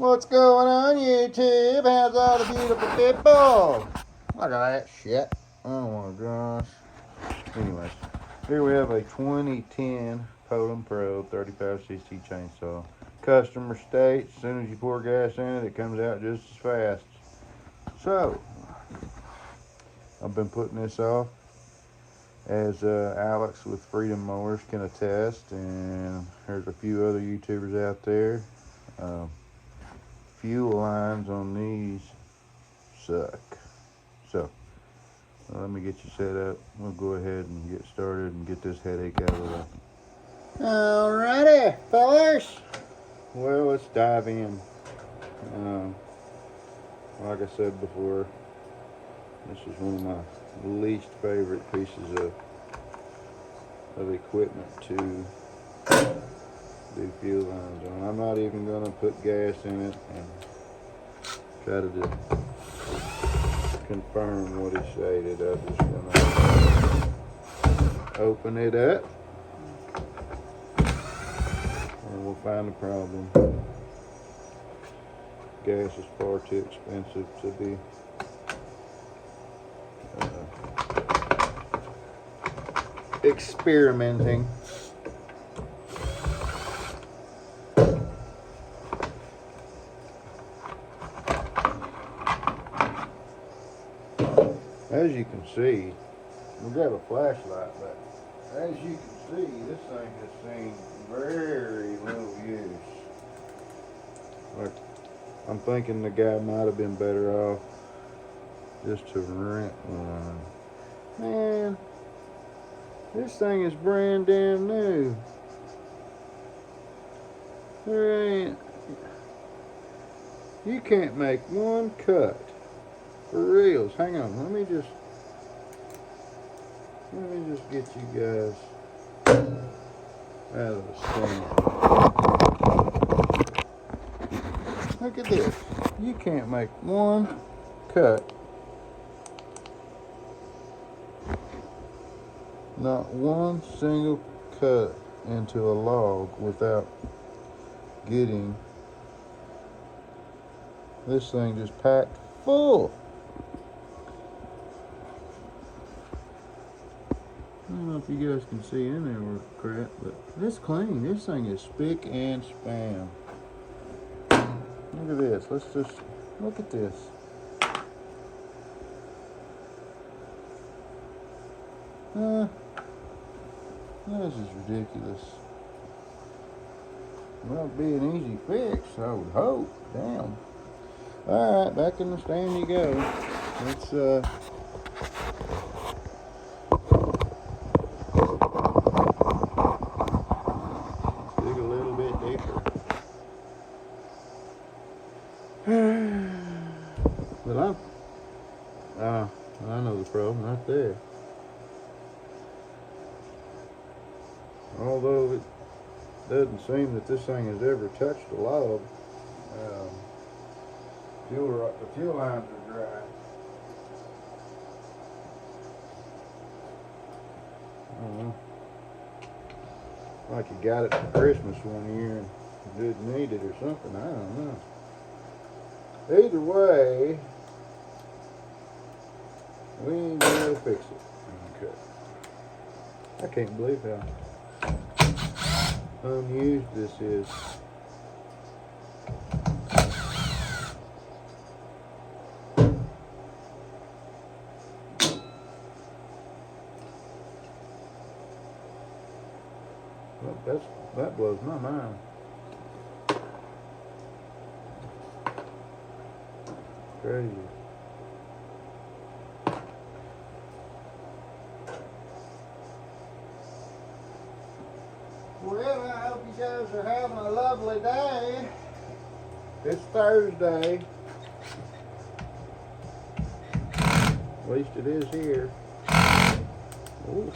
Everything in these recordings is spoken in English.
What's going on, YouTube? How's all the beautiful people? Look at that shit. Oh my gosh. Anyways, here we have a 2010 Poulan Pro 35cc chainsaw. Customer states, as soon as you pour gas in it, it comes out just as fast. So, I've been putting this off, as Alex with Freedom Mowers can attest, and there's a few other YouTubers out there. Fuel lines on these suck. So, let me get you set up. We'll go ahead and get started and get this headache out of the way. Alrighty, fellas. Well, let's dive in. Like I said before, this is one of my least favorite pieces of equipment to do fuel lines on. I'm not even going to put gas in it and try to just confirm what he stated. I'm just going to open it up and we'll find the problem. Gas is far too expensive to be experimenting. As you can see, we've got a flashlight, but as you can see, this thing has seen very little use. Like, I'm thinking the guy might have been better off just to rent one. Man, this thing is brand damn new. There ain't, you can't make one cut. For reals. Hang on, let me just get you guys out of the stand. Look at this. You can't make one cut. Not one single cut into a log without getting this thing just packed full. I don't know if you guys can see in there or crap, but this clean. This thing is spick and span. Look at this. Let's just look at this. This is ridiculous. Well, it'd be an easy fix, I would hope. Damn. Alright, back in the stand you go. Let's dig a little bit deeper. But I know the problem right there. Although it doesn't seem that this thing has ever touched a log, the fuel lines are dry. I don't know. Like you got it for Christmas one year and didn't need it or something. I don't know. Either way, we ain't gonna fix it. Okay. I can't believe how unused this is. Well, that blows my mind. Crazy. Well, I hope you guys are having a lovely day. It's Thursday. At least it is here. Ooh.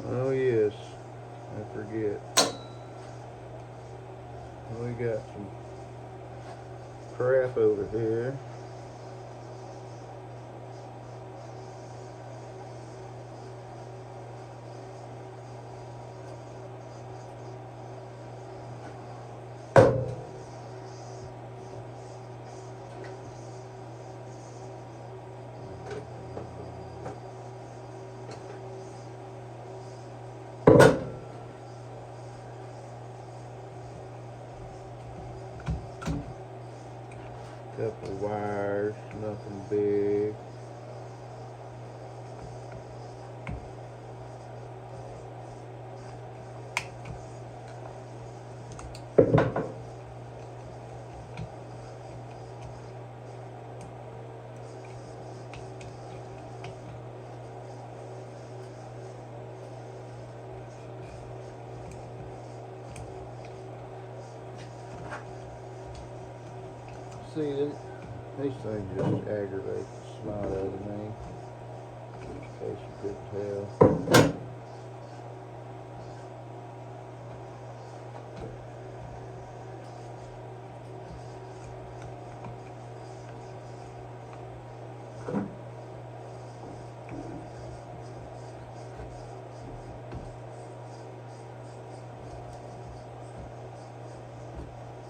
Oh yes, I forget. We got some crap over here. Couple wires, nothing big. See, these things just aggravate the snot out of me, in case you couldn't tell.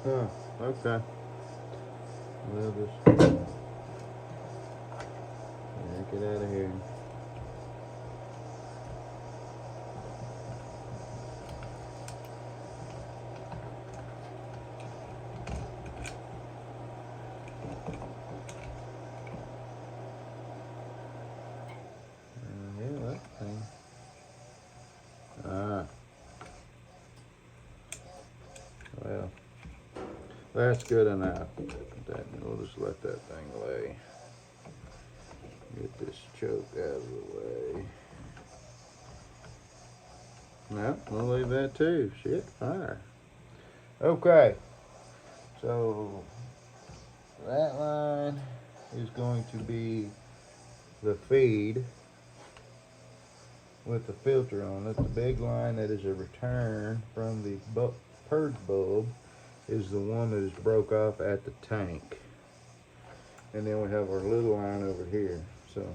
Huh, okay. We'll just get out of here. Yeah, that thing. Well, that's good enough. We'll just let that thing lay. Get this choke out of the way. No, we'll leave that too. Shit, fire. Okay, so that line is going to be the feed with the filter on it. The big line that is a return from the purge bulb is the one that is broke off at the tank. And then we have our little line over here. So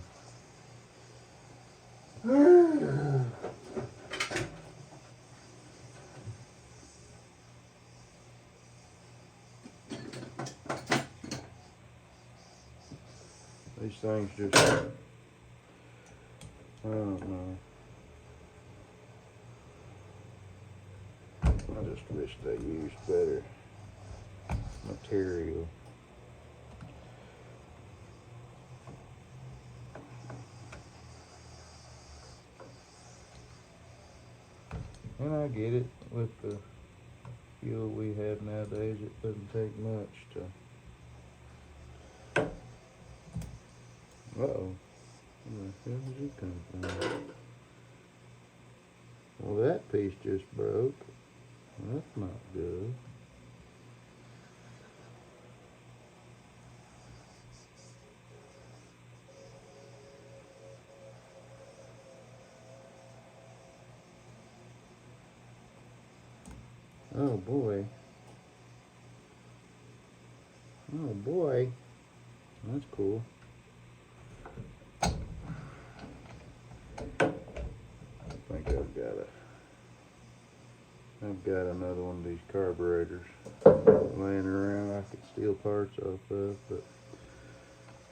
these things just, I don't know. I just wish they used better material. And I get it, with the fuel we have nowadays, it doesn't take much to... Uh-oh. Where the hell did it come from? Well, that piece just broke. That's not good. Oh boy. Oh boy. That's cool. I think I've got another one of these carburetors laying around I could steal parts off of, but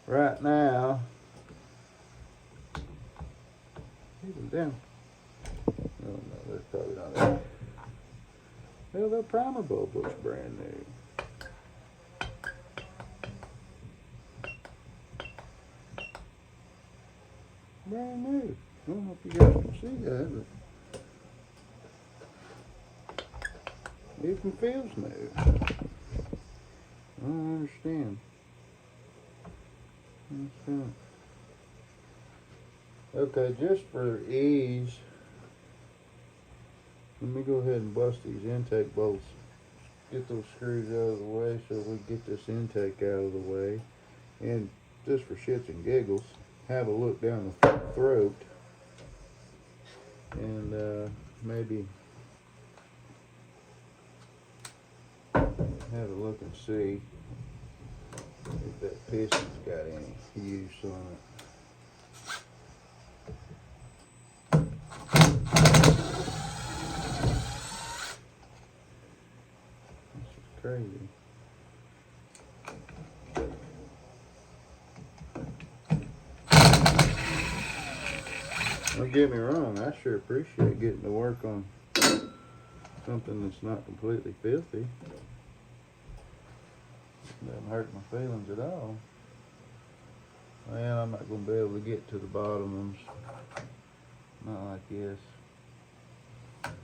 right now, even down. Oh no, there's probably not any. Well, the primer bulb looks brand new. Brand new. I don't know if you guys can see that, but even feels new. I don't understand. Okay, just for ease, let me go ahead and bust these intake bolts. Get those screws out of the way so we get this intake out of the way. And just for shits and giggles, have a look down the throat and maybe have a look and see if that piston's got any use on it. This is crazy. Don't get me wrong, I sure appreciate getting to work on something that's not completely filthy. Doesn't hurt my feelings at all. Well, I'm not going to be able to get to the bottom ones. Not like this. I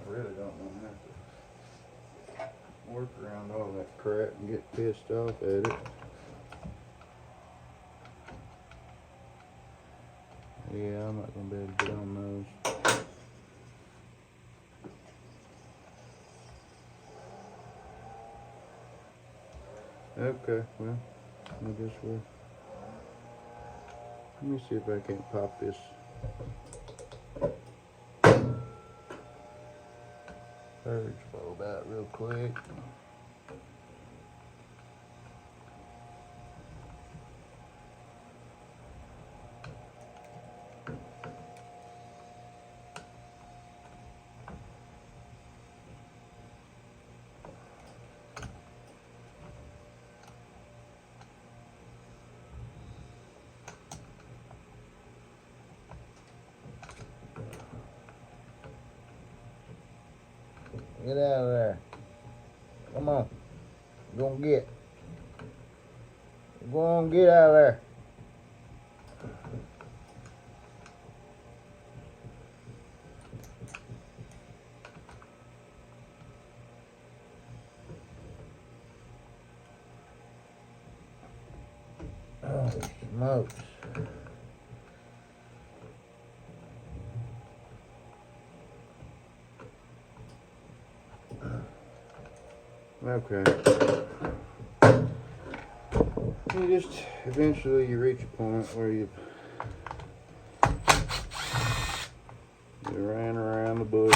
really don't want to have to work around all that crap and get pissed off at it. Yeah, I'm not going to be able to get on those. Okay, well, I guess we'll... Let me see if I can't pop this purge bulb out real quick. Get out of there. Come on. Go on, get. Go on, get out of there. Oh, smokes. Okay. Eventually you reach a point where you ran around the bush.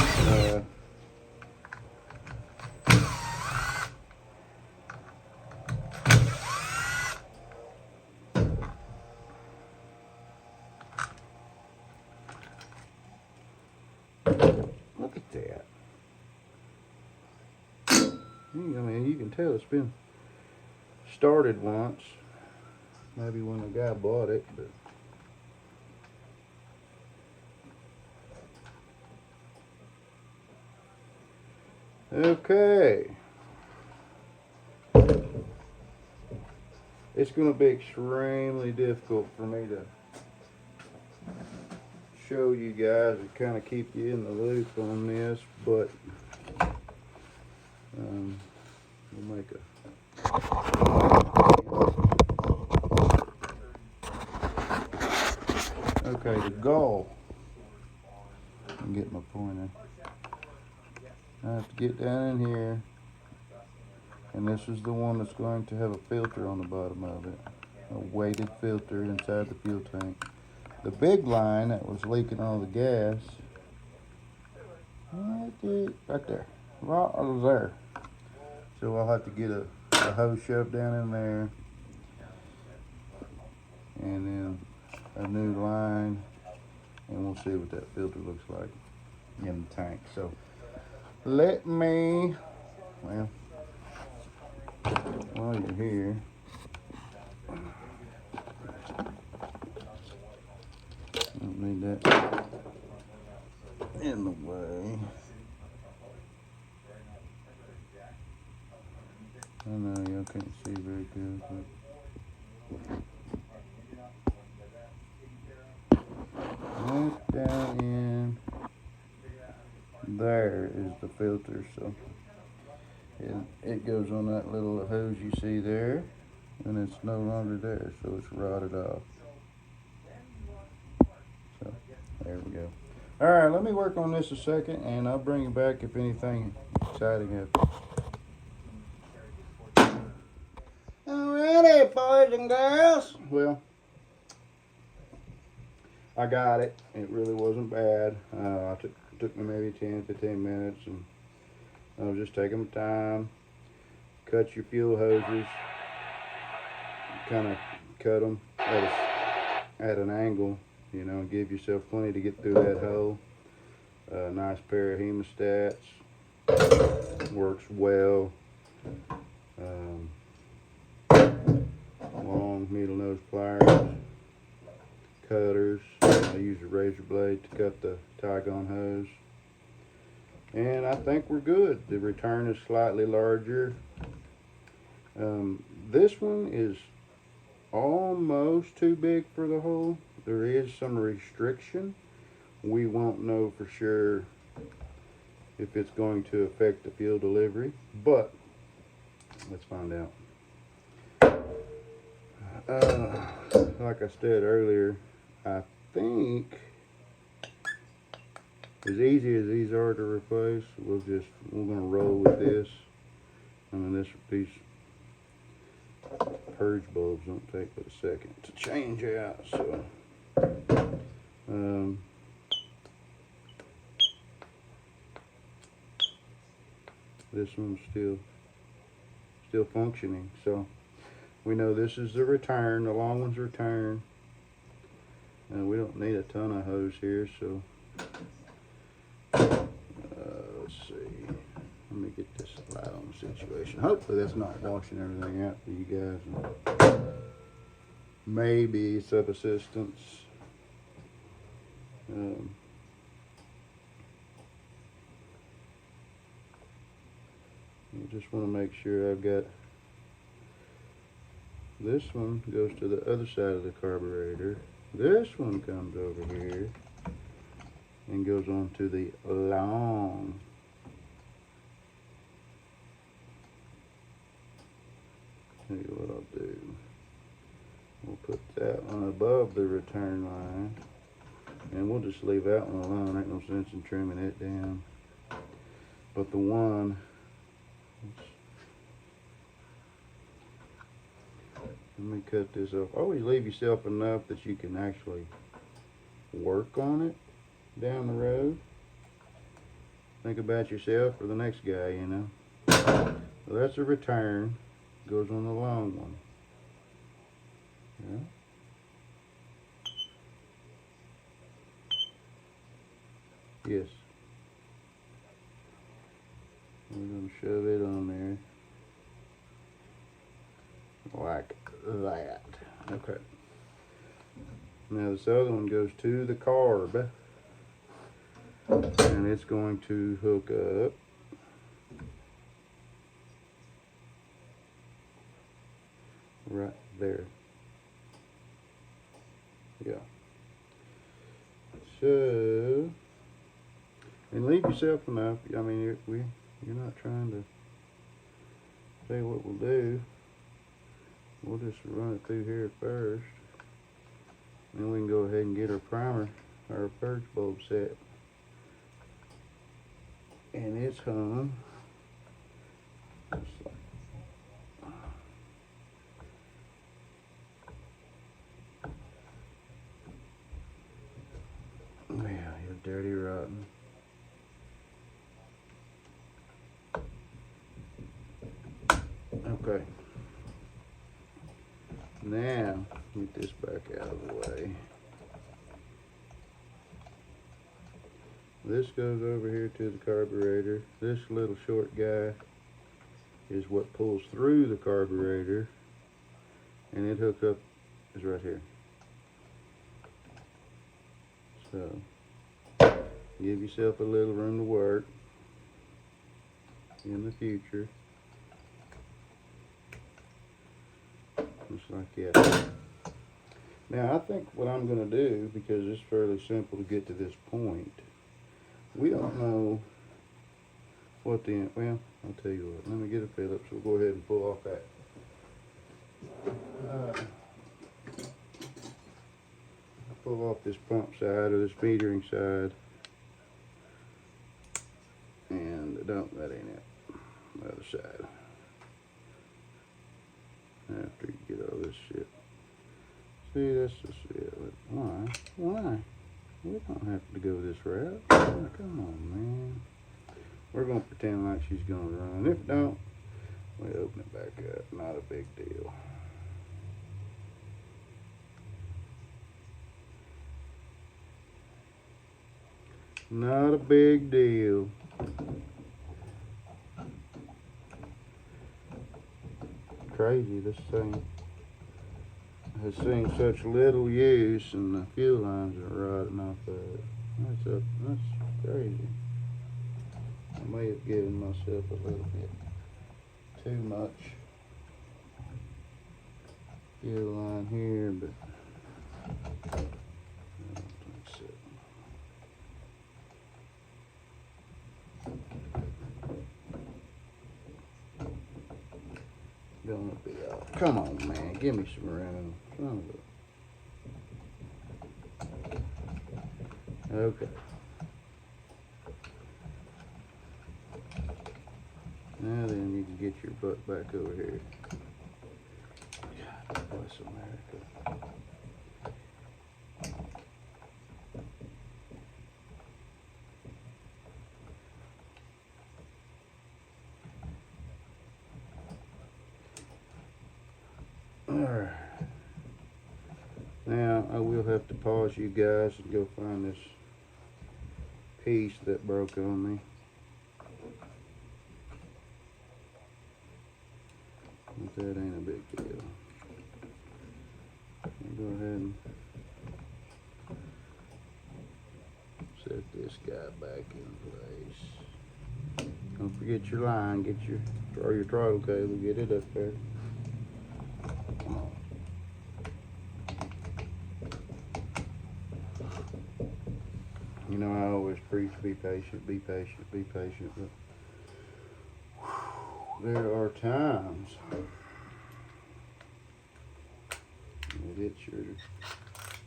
Look at that. I mean, you can tell it's been started once. Maybe when the guy bought it, but okay. It's going to be extremely difficult for me to show you guys and kind of keep you in the loop on this, but we'll make a okay, the goal. Let me get my pointer. I have to get down in here, and this is the one that's going to have a filter on the bottom of it, a weighted filter inside the fuel tank. The big line that was leaking all the gas, right there, right there. So I'll have to get a hose shoved down in there, and then a new line, and we'll see what that filter looks like in the tank. So let me, well, while you're here, don't need that in the way. I know y'all can't see very good, but right down in there is the filter, so it goes on that little hose you see there, and it's no longer there, so it's rotted off. So there we go. All right, let me work on this a second, and I'll bring you back if anything exciting happens. Alrighty, boys and girls. Well, I got it. It really wasn't bad. Took me maybe 10-15 minutes, and I was just taking my time. Cut your fuel hoses. Kind of cut them at an angle, you know, give yourself plenty to get through that hole. Nice pair of hemostats. Works well. Long needle nose pliers, cutters. I use a razor blade to cut the Tygon hose. And I think we're good. The return is slightly larger. This one is almost too big for the hole. There is some restriction. We won't know for sure if it's going to affect the fuel delivery, but let's find out. Like I said earlier, I think as easy as these are to replace, we're gonna roll with this. I mean, these purge bulbs don't take but a second to change out, so this one's still functioning. So we know this is the return, the long one's return. And we don't need a ton of hose here, so let's see. Let me get this light on the situation. Hopefully that's not washing everything out for you guys. Maybe sub-assistance. I just want to make sure I've got this one goes to the other side of the carburetor. This one comes over here and goes on to the long. Tell you what I'll do. We'll put that one above the return line, and we'll just leave that one alone. Ain't no sense in trimming it down. But the one, let me cut this off. Always leave yourself enough that you can actually work on it down the road. Think about yourself or the next guy, you know. So that's a return. Goes on the long one. Yeah. Yes. We're going to shove it on there. Like that. Okay. Now this other one goes to the carb. And it's going to hook up right there. Yeah. So, and leave yourself enough. I mean, you're not trying to say what we'll do. We'll just run it through here first. Then we can go ahead and get our primer, our purge bulb set. And it's hung. Yeah, you're dirty rotten. Okay. Now, get this back out of the way. This goes over here to the carburetor. This little short guy is what pulls through the carburetor, and it hooks up is right here. So give yourself a little room to work in the future. Just like that. Now I think what I'm going to do, because it's fairly simple to get to this point, we don't know what the, well, I'll tell you what, let me get a Phillips, we'll go ahead and pull off that. Pull off this pump side or this metering side, and that ain't it, the other side. After you get all this shit. See, that's just it. Why? We don't have to go this route. Oh, come on, man. We're going to pretend like she's going to run. If it don't, we open it back up. Not a big deal. Not a big deal. Crazy, this thing has seen such little use, and the fuel lines are rotting off of it. That's crazy. I may have given myself a little bit too much fill line here, but I don't think so. Gonna be all. Come on, man, give me some room. Okay. Now then, you can get your butt back over here. God bless America. Alright. Now, I will have to pause you guys and go find this piece that broke on me. But that ain't a big deal. I'll go ahead and set this guy back in place. Don't forget your line, throw your throttle cable, get it up there. Come on. You know, I always preach, be patient, be patient, be patient, but there are times that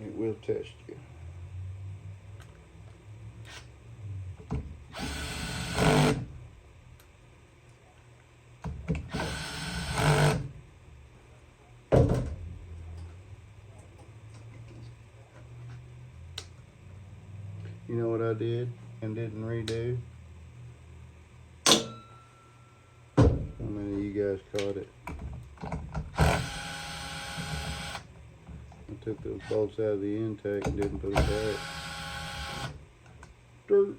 it will test you. You know what I did and didn't redo? How many of you guys caught it? I took those bolts out of the intake and didn't put it back. Dirt.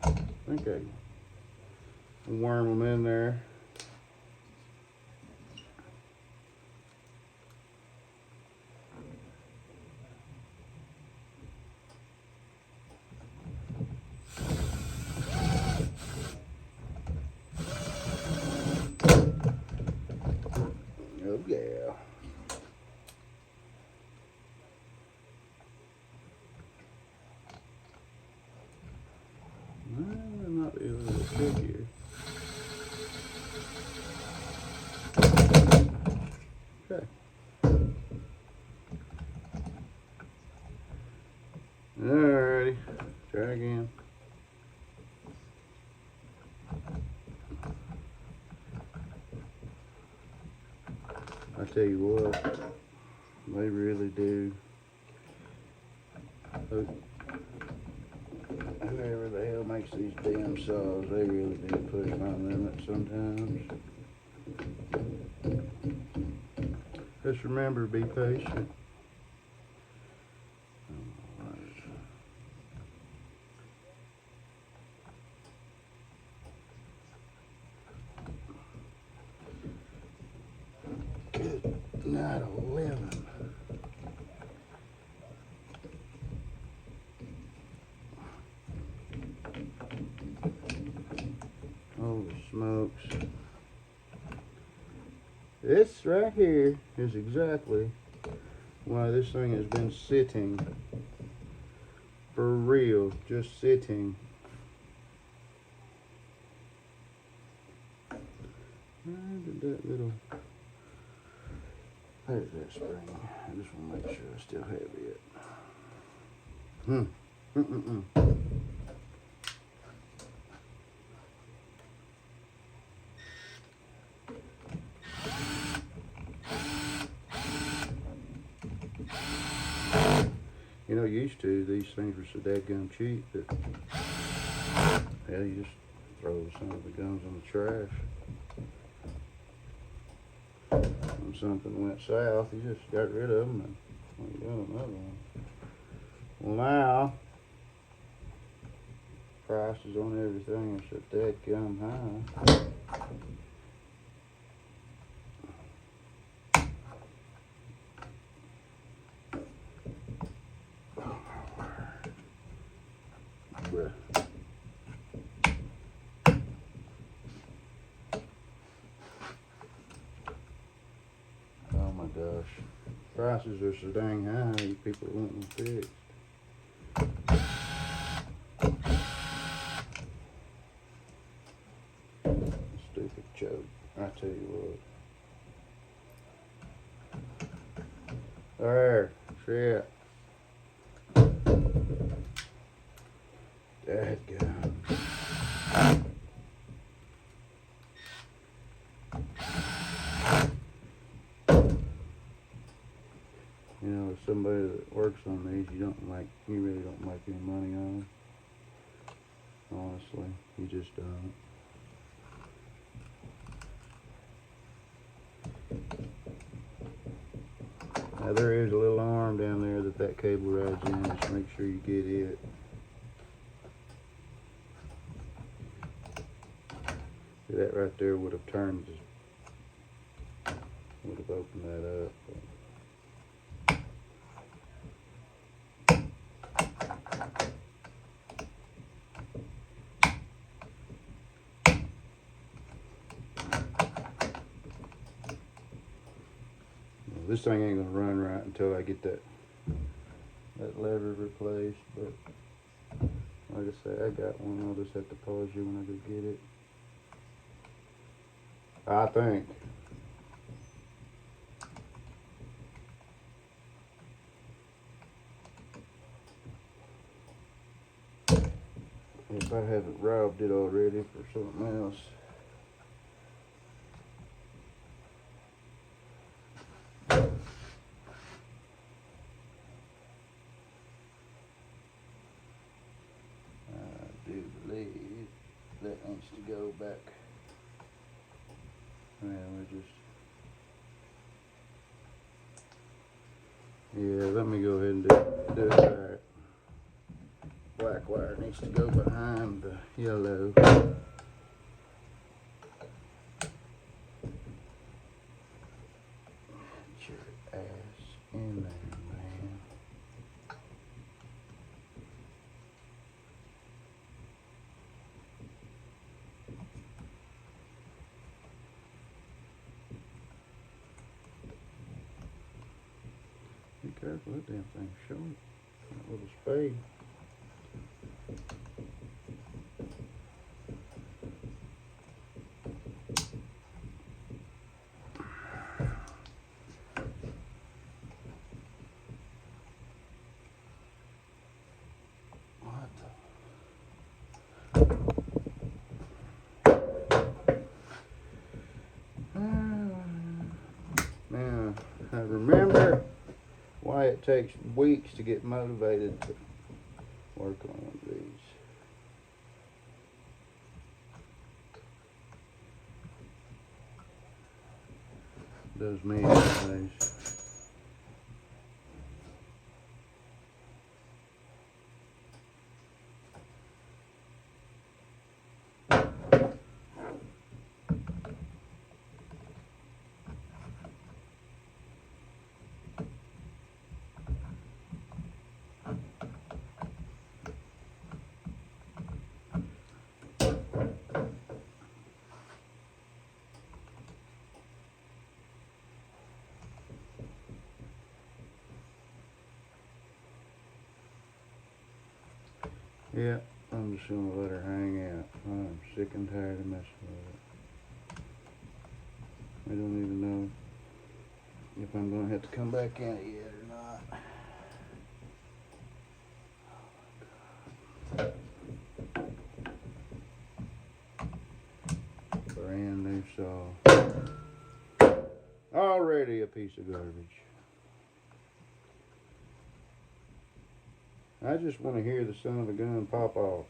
I think I worm them in there. Oh yeah. Well, might be a little stickier. Okay. Alrighty. Try again. I tell you what, they really do. Whoever the hell makes these damn saws, they really do push my limit sometimes. Just remember, be patient. Good night, 11. Holy smokes. This right here is exactly why this thing has been sitting for real, just sitting. Where did that little, there's that spring. I just want to make sure I still have it. You know, used to, these things were so dadgum cheap that, yeah, you just throw some of the guns in the trash. When something went south, you just got rid of them and got another one. Well, now, prices on everything are so dadgum high. gosh. Prices are so dang high, these people want them fixed. Stupid choke, I tell you what. There, shit. Dadgum. You know, as somebody that works on these, you really don't make any money on them. Honestly, you just don't. Now there is a little arm down there that cable rides in. Just make sure you get it. See, that right there would have turned, would have opened that up. This thing ain't gonna run right until I get that lever replaced, but like I say, I got one. I'll just have to pause you when I go get it. I think. If I haven't robbed it already for something else. That needs to go back. Let me go ahead and do it right. Black wire needs to go behind the yellow. Get your ass in there, man. Be careful, that damn thing's short. That little spade. Now, I remember why it takes weeks to get motivated to work on one of these. Does me anyways. Yeah, I'm just gonna let her hang out. I'm sick and tired of messing with it. I don't even know if I'm gonna have to come back in it yet or not. Brand new saw. Already a piece of garbage. I just want to hear the son of a gun pop off.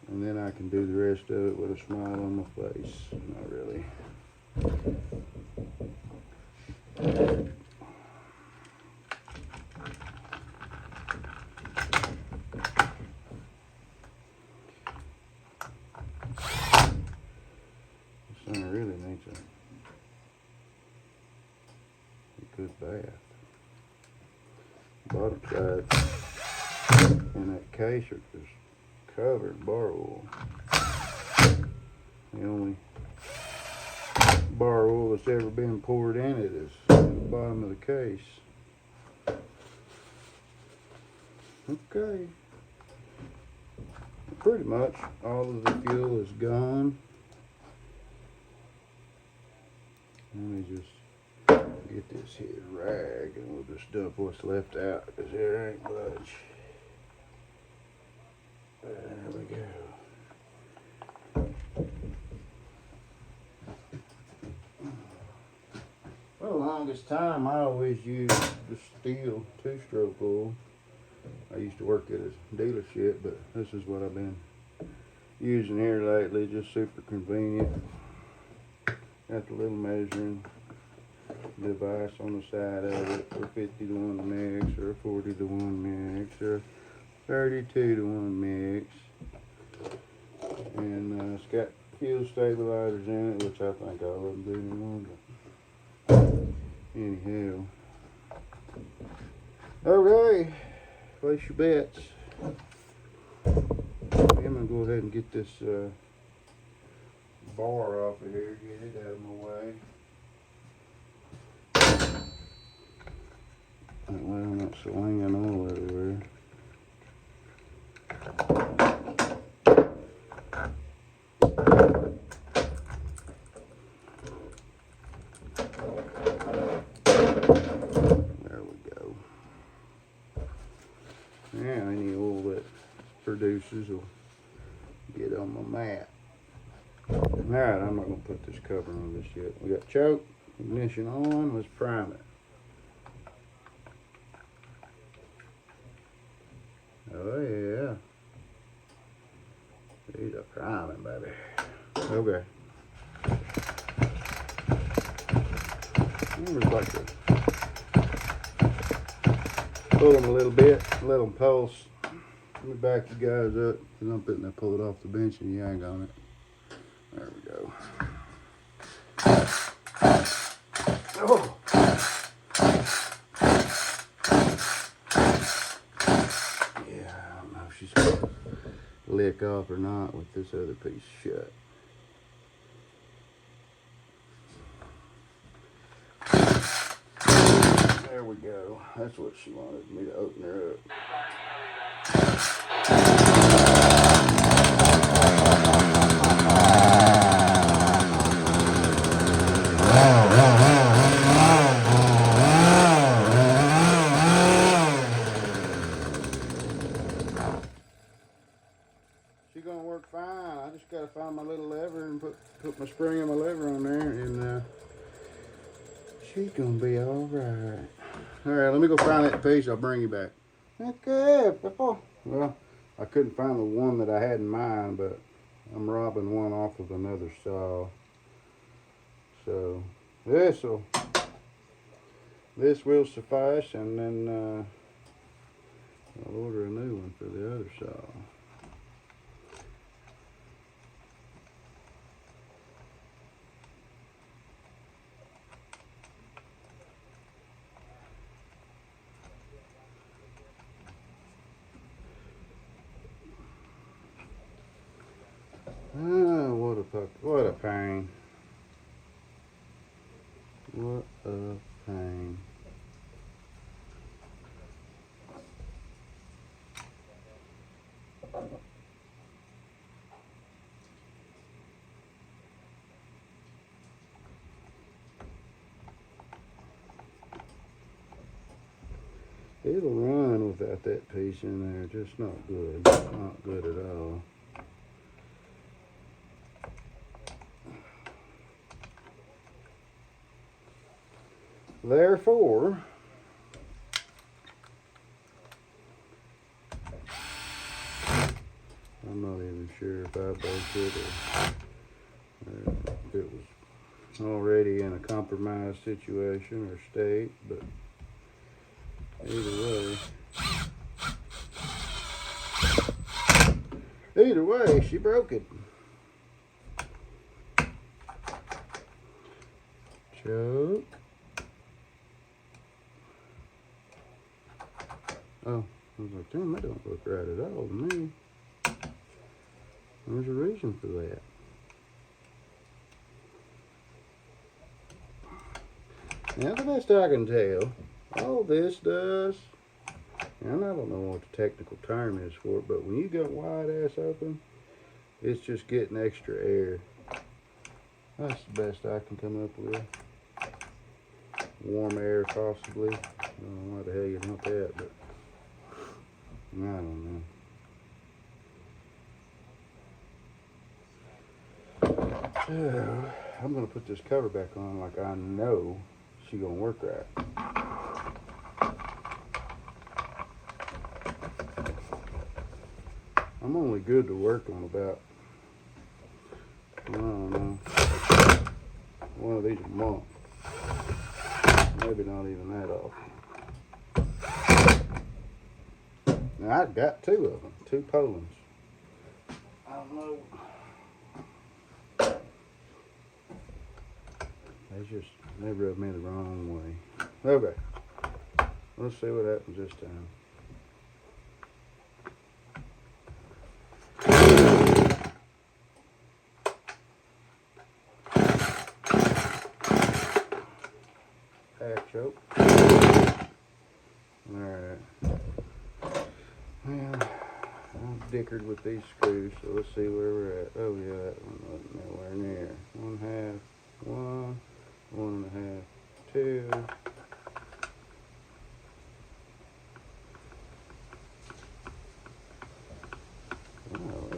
And then I can do the rest of it with a smile on my face. Not really. This thing really needs a good bath. Bottom side and that case are just covered in bar oil. The only bar oil that's ever been poured in it is in the bottom of the case. Okay. Pretty much all of the fuel is gone. Let me just get this here rag and we'll just dump what's left out because there ain't much. There we go. For the longest time, I always used the steel two-stroke oil. I used to work at a dealership, but this is what I've been using here lately. Just super convenient. Got the little measuring device on the side of it for 50 to 1 mix, or 40 to 1 mix, or 32 to 1 mix. And it's got fuel stabilizers in it, which I think all of them do anymore. Anyhow. Okay. Place your bets. I'm gonna go ahead and get this bar off of here, get it out of my way. That way I'm not slinging all everywhere. There we go. Now any oil that produces will get on my mat. Alright, I'm not going to put this cover on this yet. We got choke, ignition on, let's prime it. Oh yeah. These are priming, baby. Okay. Just like to pull them a little bit, let them pulse. Let me back you guys up, because I'm putting that pull it off the bench and yank on it. There we go. Oh. Yeah, I don't know if she's going to lick off or not with this other piece shut. There we go. That's what she wanted me to open her up. She's gonna work fine. I just gotta find my little lever and put my spring and my lever on there, and she's gonna be all right. All right, let me go find that piece. I'll bring you back. Okay, people. Well, I couldn't find the one that I had in mind, but I'm robbing one off of another saw. So this will suffice, and then I'll order a new one for the other saw. What a pain. What a pain. It'll run without that piece in there, just not good. Not good at all. Therefore, I'm not even sure if I broke it or if it was already in a compromised situation or state, but either way, she broke it. Choke. Oh, I was like, damn, that don't look right at all to me. There's a reason for that. Now, the best I can tell, all this does, and I don't know what the technical term is for it, but when you got wide ass open, it's just getting extra air. That's the best I can come up with. Warm air, possibly. I don't know why the hell you want that, but I don't know. So, I'm going to put this cover back on like I know she's going to work right. I'm only good to work on about, I don't know, one of these a month. Maybe not even that often. Now, I've got two of them, two Poulans. I don't know. They rubbed me the wrong way. Okay. Let's see what happens this time. Half choke. Alright. Well, I've dickered with these screws, so let's see where we're at. Oh yeah, that one wasn't nowhere near. 1/2, 1, 1.5, 2. Oh,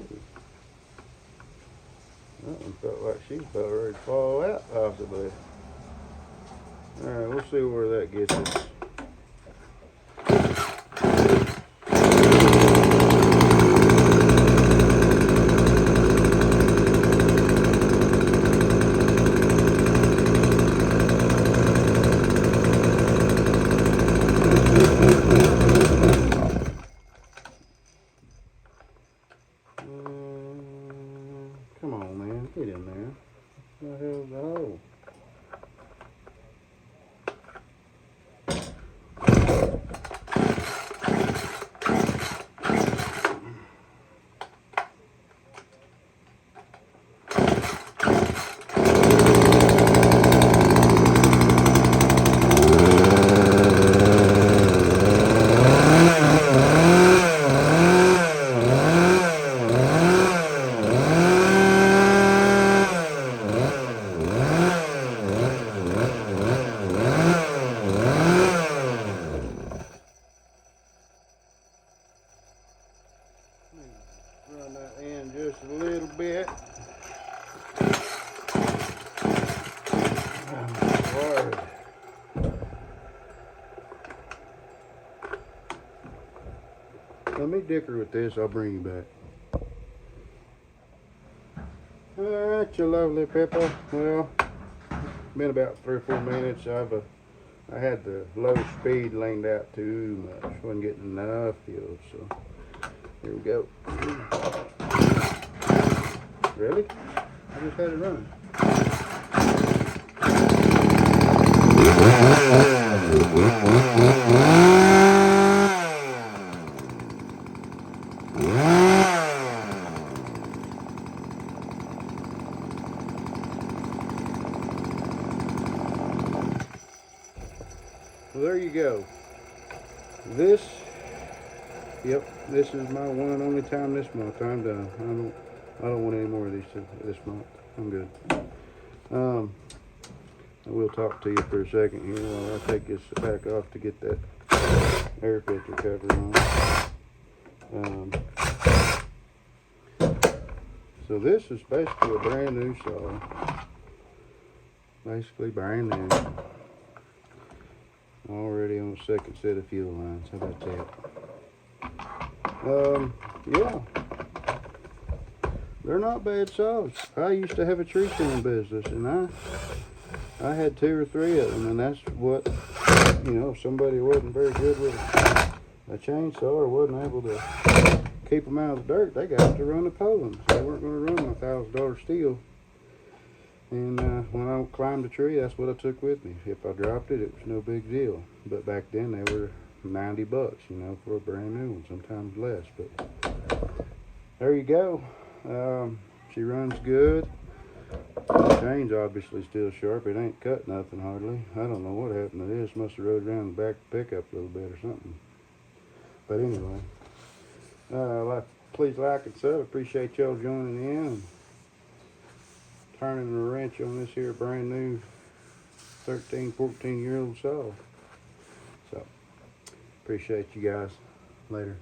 that one felt like she felt ready to fall out, possibly. Alright, we'll see where that gets us. Come on, man. Get in there. What the hell's the hole? Run that in just a little bit. Lord. Let me dicker with this, I'll bring you back. Alright, you lovely people. Well, been about 3 or 4 minutes. I had the low speed leaned out too much. Wasn't getting enough fuel, so here we go. Really? I just had it running. Well, there you go. This is my one and only time this month. I'm done. I don't want any more of these this month. I'm good. I will talk to you for a second here while I take this back off to get that air filter cover on. So this is basically a brand new saw. Basically brand new. Already on the second set of fuel lines. How about that? Yeah. They're not bad saws. I used to have a tree trimming business, and I had 2 or 3 of them, and that's what, if somebody wasn't very good with a chainsaw or wasn't able to keep them out of the dirt, they got to run the Poulan. They weren't going to run my $1,000 steel. And when I climbed a tree, that's what I took with me. If I dropped it, it was no big deal. But back then, they were $90, for a brand new one, sometimes less. But there you go. She runs good. The chain's obviously still sharp. It ain't cut nothing hardly. I don't know what happened to this. Must have rode around the back of the pickup a little bit or something. But anyway, please like and sub. Appreciate y'all joining in and turning the wrench on this here brand new 13, 14-year-old saw. So, appreciate you guys. Later.